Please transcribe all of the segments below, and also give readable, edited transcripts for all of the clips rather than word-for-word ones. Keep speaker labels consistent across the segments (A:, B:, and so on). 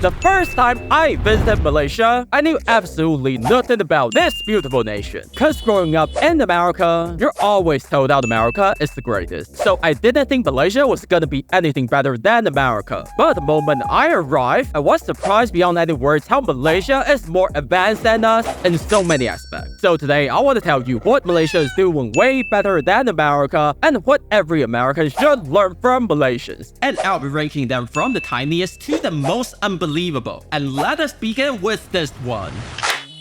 A: The first time I visited Malaysia, I knew absolutely nothing about this beautiful nation. Cause growing up in America, you're always told that America is the greatest. So I didn't think Malaysia was gonna be anything better than America. But the moment I arrived, I was surprised beyond any words how Malaysia is more advanced than us in so many aspects. So today, I want to tell you what Malaysia is doing way better than America and what every American should learn from Malaysians.
B: And I'll be ranking them from the tiniest to the most unbelievable. And let us begin with this one.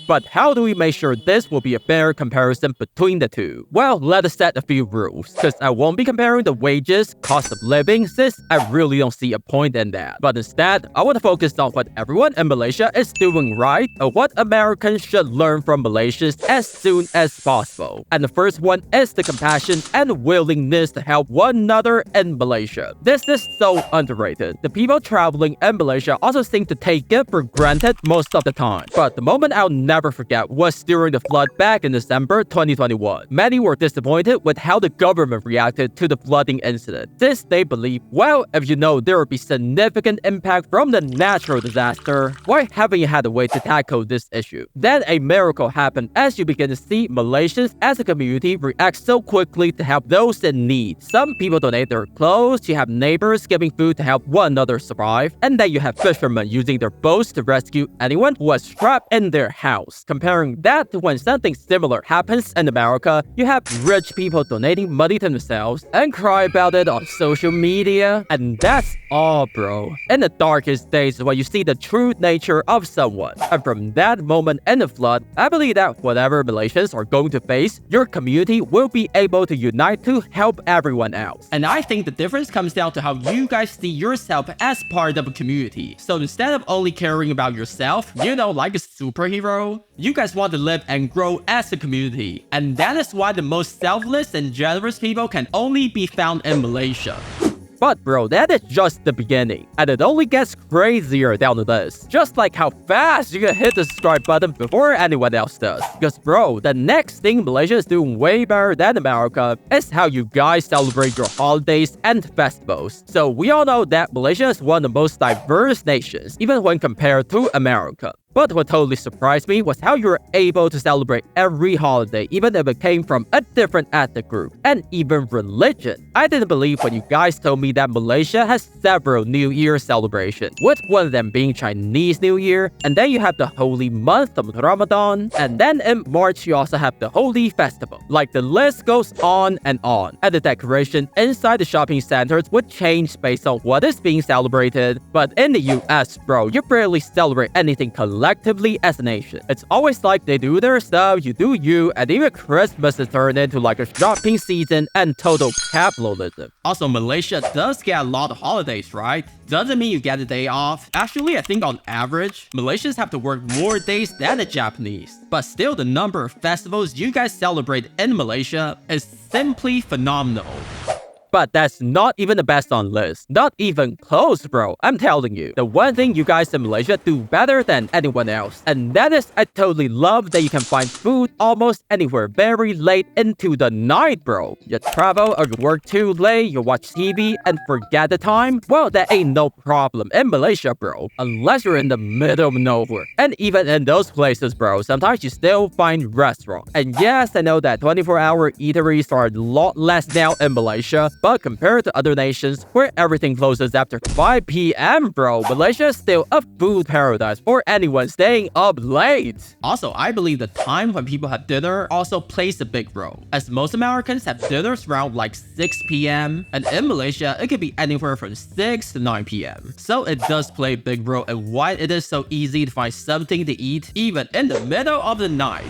A: But how do we make sure this will be a fair comparison between the two? Well, let us set a few rules, because I won't be comparing the wages, cost of living, since I really don't see a point in that. But instead, I want to focus on what everyone in Malaysia is doing right, or what Americans should learn from Malaysians as soon as possible. And the first one is the compassion and willingness to help one another in Malaysia. This is so underrated. The people traveling in Malaysia also seem to take it for granted most of the time. But the moment I'll never forget was during the flood back in December 2021. Many were disappointed with how the government reacted to the flooding incident, since they believe, well, if you know there would be significant impact from the natural disaster, why haven't you had a way to tackle this issue? Then a miracle happened as you begin to see Malaysians as a community react so quickly to help those in need. Some people donate their clothes, you have neighbors giving food to help one another survive, and then you have fishermen using their boats to rescue anyone who was trapped in their house. Comparing that to when something similar happens in America, you have rich people donating money to themselves and cry about it on social media. And that's all, bro. In the darkest days when you see the true nature of someone. And from that moment in the flood, I believe that whatever Malaysians are going to face, your community will be able to unite to help everyone else.
B: And I think the difference comes down to how you guys see yourself as part of a community. So instead of only caring about yourself, like a superhero, you guys want to live and grow as a community. And that is why the most selfless and generous people can only be found in Malaysia.
A: But bro, that is just the beginning, and it only gets crazier down to this. Just like how fast you can hit the subscribe button before anyone else does. Because bro, the next thing Malaysia is doing way better than America is how you guys celebrate your holidays and festivals. So we all know that Malaysia is one of the most diverse nations, even when compared to America. But what totally surprised me was how you were able to celebrate every holiday, even if it came from a different ethnic group, and even religion. I didn't believe when you guys told me that Malaysia has several New Year celebrations, with one of them being Chinese New Year, and then you have the holy month of Ramadan, and then in March you also have the Holy Festival. Like the list goes on, and the decoration inside the shopping centers would change based on what is being celebrated. But in the US, bro, you barely celebrate anything collectively as a nation. It's always like they do their stuff, you do you, and even Christmas is turned into like a shopping season and total capitalism.
B: Also, Malaysia does get a lot of holidays, right? Doesn't mean you get a day off. Actually, I think on average, Malaysians have to work more days than the Japanese. But still, the number of festivals you guys celebrate in Malaysia is simply phenomenal.
A: But that's not even the best on list. Not even close, bro. I'm telling you. The one thing you guys in Malaysia do better than anyone else. And that is, I totally love that you can find food almost anywhere very late into the night, bro. You travel or you work too late, you watch TV and forget the time? Well, that ain't no problem in Malaysia, bro. Unless you're in the middle of nowhere. And even in those places, bro, sometimes you still find restaurants. And yes, I know that 24-hour eateries are a lot less now in Malaysia. But compared to other nations where everything closes after 5 p.m, bro, Malaysia is still a food paradise for anyone staying up late.
B: Also, I believe the time when people have dinner also plays a big role, as most Americans have dinners around like 6 p.m, and in Malaysia, it could be anywhere from 6 to 9 p.m. So it does play a big role in why it is so easy to find something to eat even in the middle of the night.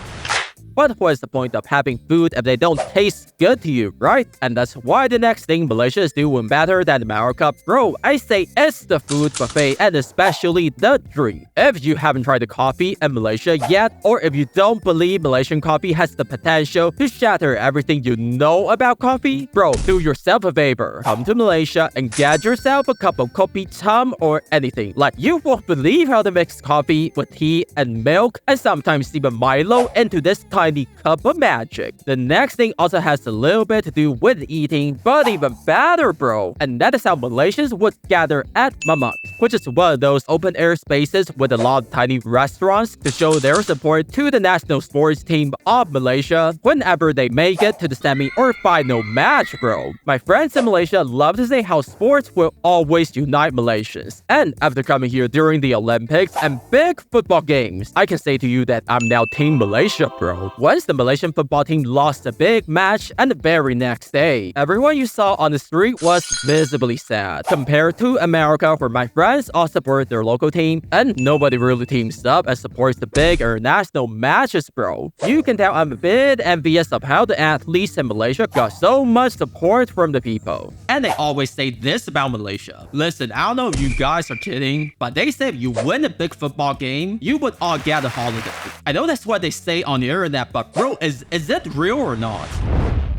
A: But what is the point of having food if they don't taste good to you, right? And that's why the next thing Malaysia is doing better than America, bro, I say it's the food buffet and especially the drink. If you haven't tried the coffee in Malaysia yet, or if you don't believe Malaysian coffee has the potential to shatter everything you know about coffee, bro, do yourself a favor. Come to Malaysia and get yourself a cup of kopi cham or anything. Like, you won't believe how they mix coffee with tea and milk and sometimes even Milo into this type tiny cup of magic. The next thing also has a little bit to do with eating, but even better, bro. And that is how Malaysians would gather at Mamak, which is one of those open-air spaces with a lot of tiny restaurants to show their support to the national sports team of Malaysia whenever they make it to the semi or final match, bro. My friends in Malaysia love to say how sports will always unite Malaysians. And after coming here during the Olympics and big football games, I can say to you that I'm now Team Malaysia, bro. Once the Malaysian football team lost a big match, and the very next day, everyone you saw on the street was visibly sad. Compared to America, where my friends all support their local team, and nobody really teams up and supports the big international matches, bro. You can tell I'm a bit envious of how the athletes in Malaysia got so much support from the people.
B: And they always say this about Malaysia. Listen, I don't know if you guys are kidding, but they say if you win a big football game, you would all get a holiday. I know that's what they say on the internet, but bro, is it real or not?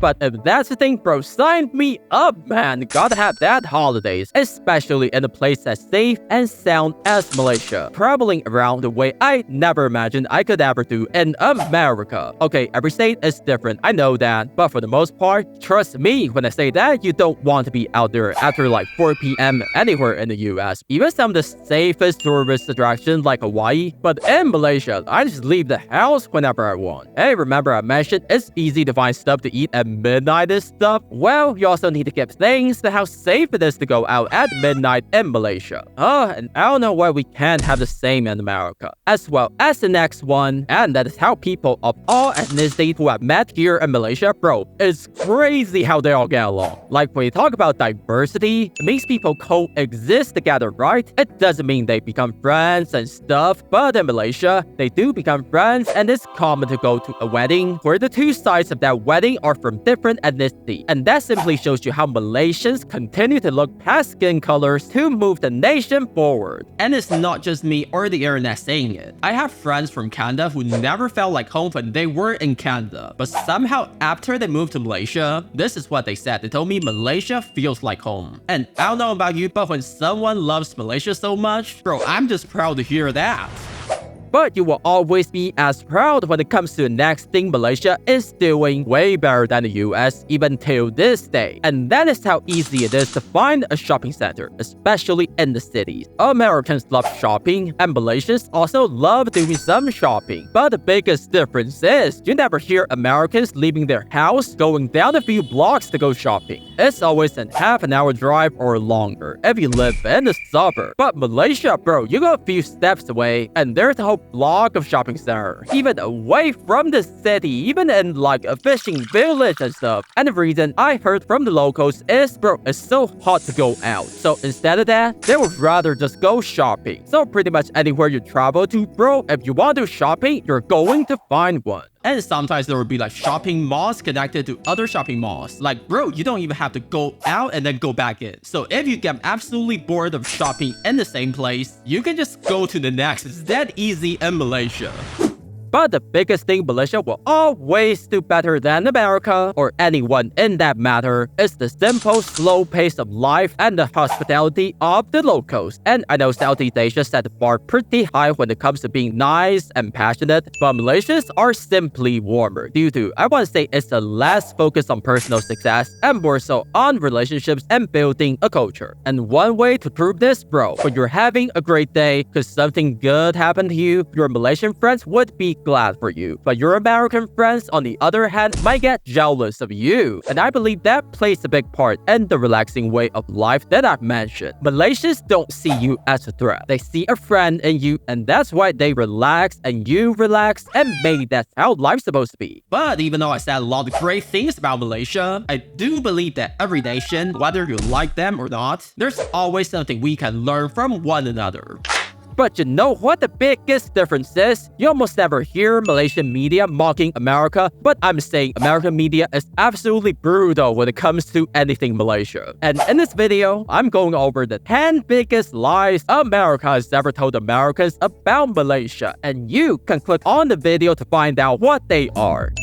A: But if that's the thing, bro, sign me up, man. Gotta have that holidays, especially in a place as safe and sound as Malaysia. Traveling around the way I never imagined I could ever do in America. Okay, every state is different, I know that. But for the most part, trust me when I say that you don't want to be out there after like 4 p.m. anywhere in the US. Even some of the safest tourist attractions like Hawaii. But in Malaysia, I just leave the house whenever I want. Hey, remember I mentioned it's easy to find stuff to eat at midnight and stuff? Well, you also need to give thanks to how safe it is to go out at midnight in Malaysia. And I don't know why we can't have the same in America. As well as the next one, and that is how people of all ethnicities who have met here in Malaysia, bro, it's crazy how they all get along. Like when you talk about diversity, it means people coexist together, right? It doesn't mean they become friends and stuff, but in Malaysia, they do become friends, and it's common to go to a wedding where the two sides of that wedding are from different ethnicity. And that simply shows you how Malaysians continue to look past skin colors to move the nation forward.
B: And it's not just me or the internet saying it. I have friends from Canada who never felt like home when they were in Canada. But somehow after they moved to Malaysia, this is what they said. They told me Malaysia feels like home. And I don't know about you, but when someone loves Malaysia so much, bro, I'm just proud to hear that.
A: But you will always be as proud when it comes to the next thing Malaysia is doing way better than the US even till this day. And that is how easy it is to find a shopping center, especially in the cities. Americans love shopping, and Malaysians also love doing some shopping. But the biggest difference is you never hear Americans leaving their house going down a few blocks to go shopping. It's always a half-an-hour drive or longer if you live in the suburb. But Malaysia, bro, you go a few steps away and there's a whole block of shopping center, even away from the city, even in like a fishing village and stuff. And the reason I heard from the locals is, bro, it's so hot to go out. So instead of that, they would rather just go shopping. So pretty much anywhere you travel to, bro, if you want to shopping, you're going to find one.
B: And sometimes there will be like shopping malls connected to other shopping malls. Like, bro, you don't even have to go out and then go back in. So if you get absolutely bored of shopping in the same place, you can just go to the next. It's that easy in Malaysia.
A: But the biggest thing Malaysia will always do better than America, or anyone in that matter, is the simple, slow pace of life and the hospitality of the locals. And I know Southeast Asia set the bar pretty high when it comes to being nice and passionate, but Malaysians are simply warmer due to, I want to say, it's a less focus on personal success and more so on relationships and building a culture. And one way to prove this, bro, when you're having a great day because something good happened to you, your Malaysian friends would be glad for you. But your American friends, on the other hand, might get jealous of you. And I believe that plays a big part in the relaxing way of life that I've mentioned. Malaysians don't see you as a threat. They see a friend in you, and that's why they relax and you relax, and maybe that's how life's supposed to be.
B: But even though I said a lot of great things about Malaysia, I do believe that every nation, whether you like them or not, there's always something we can learn from one another.
A: But you know what the biggest difference is? You almost never hear Malaysian media mocking America, but I'm saying American media is absolutely brutal when it comes to anything Malaysia. And in this video, I'm going over the 10 biggest lies America has ever told Americans about Malaysia, and you can click on the video to find out what they are.